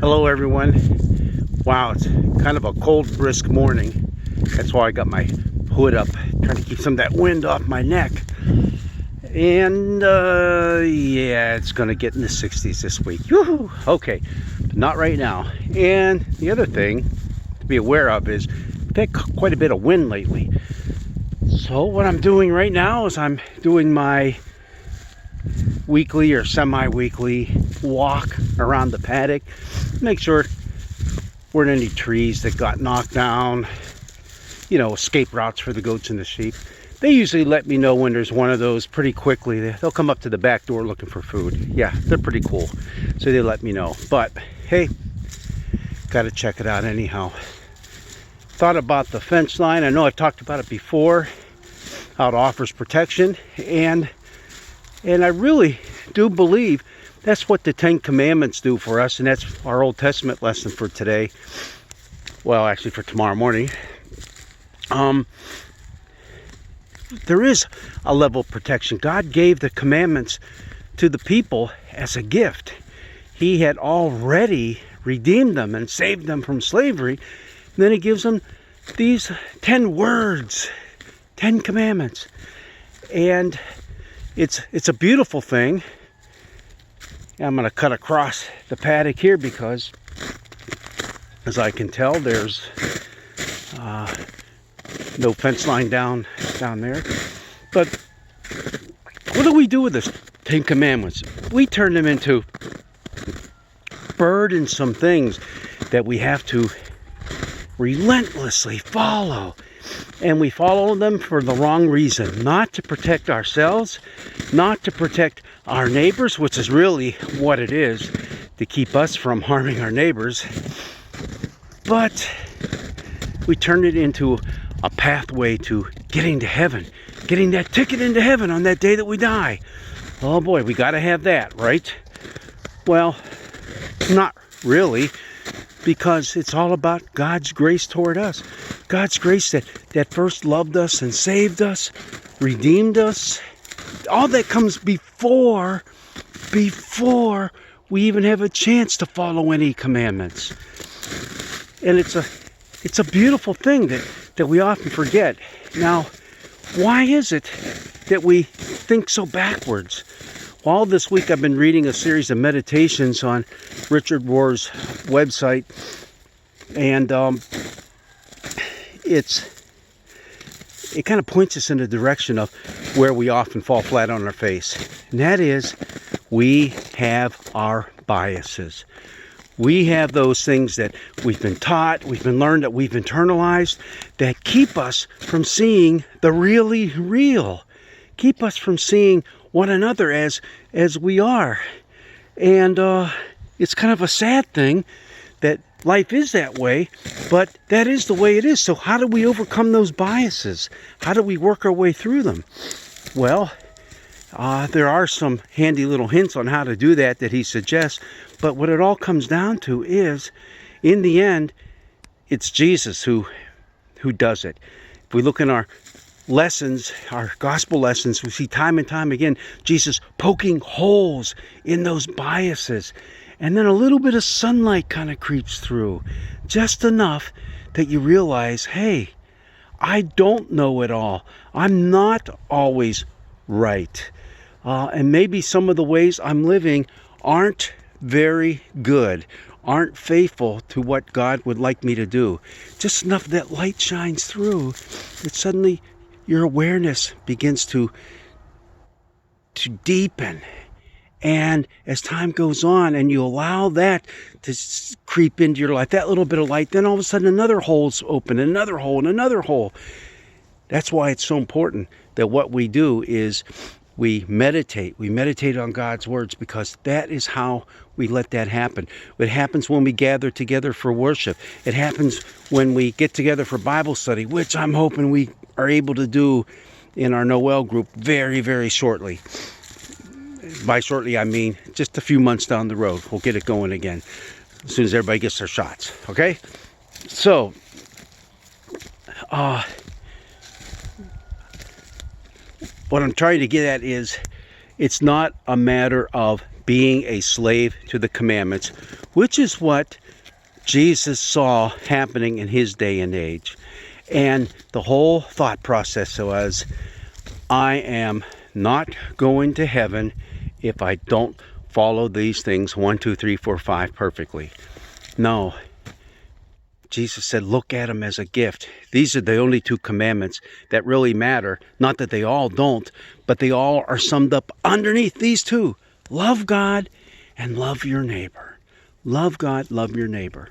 Hello everyone. Wow, it's kind of a cold, brisk morning. That's why I got my hood up, trying to keep some of that wind off my neck. And yeah, it's gonna get in the 60s this week. Woo-hoo! Okay, but not right now. And the other thing to be aware of is we've had quite a bit of wind lately. So what I'm doing right now is I'm doing my weekly or semi-weekly walk around the paddock. Make sure there weren't any trees that got knocked down, you know, escape routes for the goats and the sheep. They usually let me know when there's one of those pretty quickly. They'll come up to the back door looking for food. Yeah, they're pretty cool, so they let me know. But hey, gotta check it out anyhow. Thought about the fence line. I know I've talked about it before, how it offers protection, and I really do believe that's what the Ten Commandments do for us, and that's our Old Testament lesson for today. Well, actually for tomorrow morning. There is a level of protection. God gave the commandments to the people as a gift. He had already redeemed them and saved them from slavery. And then he gives them these 10 words, 10 commandments. And it's a beautiful thing. I'm going to cut across the paddock here because, as I can tell, there's no fence line down there. But what do we do with this 10 commandments? We turn them into burdensome things that we have to relentlessly follow. And we follow them for the wrong reason. Not to protect ourselves, not to protect our neighbors, which is really what it is, to keep us from harming our neighbors. But we turn it into a pathway to getting to heaven, getting that ticket into heaven on that day that we die. Oh boy, we got to have that, right? Well, not really, because it's all about God's grace toward us. God's grace that first loved us and saved us, redeemed us. All that comes before we even have a chance to follow any commandments. And it's a beautiful thing that we often forget. Now, why is it that we think so backwards? Well, this week I've been reading a series of meditations on Richard Rohr's website, and it kind of points us in the direction of where we often fall flat on our face. And that is, we have our biases. We have those things that we've been taught, we've been learned, that we've internalized, that keep us from seeing the really real. Keep us from seeing one another as we are. And it's kind of a sad thing that life is that way, but that is the way it is. So how do we overcome those biases? How do we work our way through them? Well, there are some handy little hints on how to do that he suggests, but what it all comes down to is, in the end, it's Jesus who does it. If we look in our lessons, our gospel lessons, we see time and time again Jesus poking holes in those biases, and then a little bit of sunlight kind of creeps through, just enough that you realize, hey, I don't know it all. I'm not always right. And maybe some of the ways I'm living aren't very good, aren't faithful to what God would like me to do. Just enough that light shines through that suddenly your awareness begins to deepen. And as time goes on and you allow that to creep into your life, that little bit of light, then all of a sudden another hole's open, another hole, and another hole. That's why it's so important that what we do is we meditate. We meditate on God's words, because that is how we let that happen. It happens when we gather together for worship. It happens when we get together for Bible study, which I'm hoping we are able to do in our Noel group very, very shortly. By shortly, I mean just a few months down the road. We'll get it going again as soon as everybody gets their shots. Okay? So, what I'm trying to get at is, it's not a matter of being a slave to the commandments, which is what Jesus saw happening in his day and age. And the whole thought process was, I am not going to heaven if I don't follow these things 1, 2, 3, 4, 5 perfectly. No. Jesus said, look at them as a gift. These are the only 2 commandments that really matter. Not that they all don't, but they all are summed up underneath these 2. Love God and love your neighbor. Love God, love your neighbor.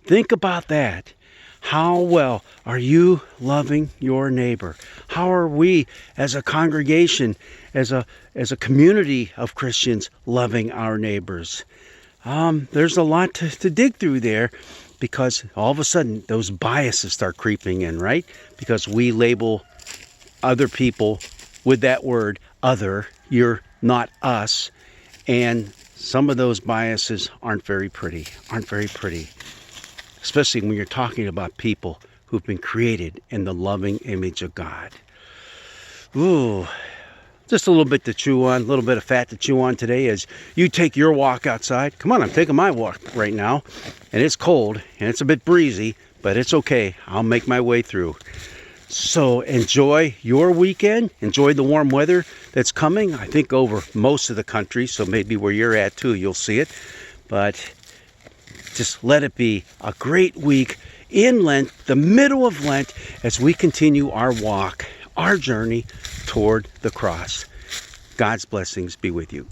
Think about that. How well are you loving your neighbor? How are we as a congregation, as a community of Christians, loving our neighbors? There's a lot to dig through there, because all of a sudden those biases start creeping in, right? Because we label other people with that word, other. You're not us. And some of those biases aren't very pretty, especially when you're talking about people who've been created in the loving image of God. Ooh, just a little bit to chew on, a little bit of fat to chew on today as you take your walk outside. Come on, I'm taking my walk right now, and it's cold, and it's a bit breezy, but it's okay. I'll make my way through. So enjoy your weekend. Enjoy the warm weather that's coming, I think, over most of the country, so maybe where you're at too, you'll see it. But just let it be a great week in Lent, the middle of Lent, as we continue our walk, our journey toward the cross. God's blessings be with you.